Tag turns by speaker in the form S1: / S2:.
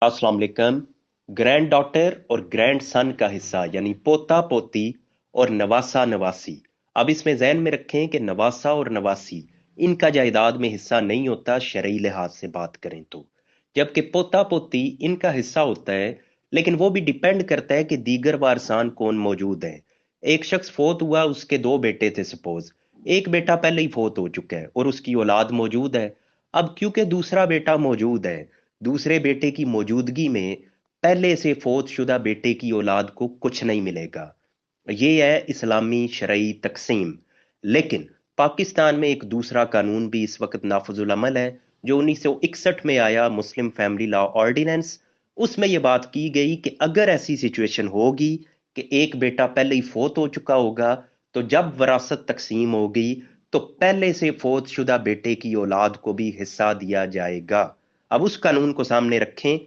S1: अस्सलाम वालेकुम। Grand daughter और ग्रैंड सन का हिस्सा यानी पोता पोती और नवासा नवासी। अब इसमें जहन में रखें कि नवासा और नवासी इनका जायदाद में हिस्सा नहीं होता शरई लिहाज से बात करें तो, जबकि पोता पोती इनका हिस्सा होता है। लेकिन वो भी डिपेंड करता है कि दीगर वारसान कौन मौजूद है। एक शख्स फोत हुआ, उसके दो बेटे थे सपोज। एक बेटा पहले ही फोत हो चुका है और उसकी औलाद मौजूद है। अब क्योंकि दूसरा बेटा मौजूद है, दूसरे बेटे की मौजूदगी में पहले से फोत शुदा बेटे की औलाद को कुछ नहीं मिलेगा। ये है इस्लामी शरई तकसीम। लेकिन पाकिस्तान में एक दूसरा कानून भी इस वक्त नाफिजुल अमल है, जो 1961 में आया, मुस्लिम फैमिली लॉ ऑर्डिनेंस। उसमें यह बात की गई कि अगर ऐसी सिचुएशन होगी कि एक बेटा पहले ही फोत हो चुका होगा, तो जब वरासत तकसीम होगी तो पहले से फोत शुदा बेटे की औलाद को भी हिस्सा दिया जाएगा। अब उस कानून को सामने रखें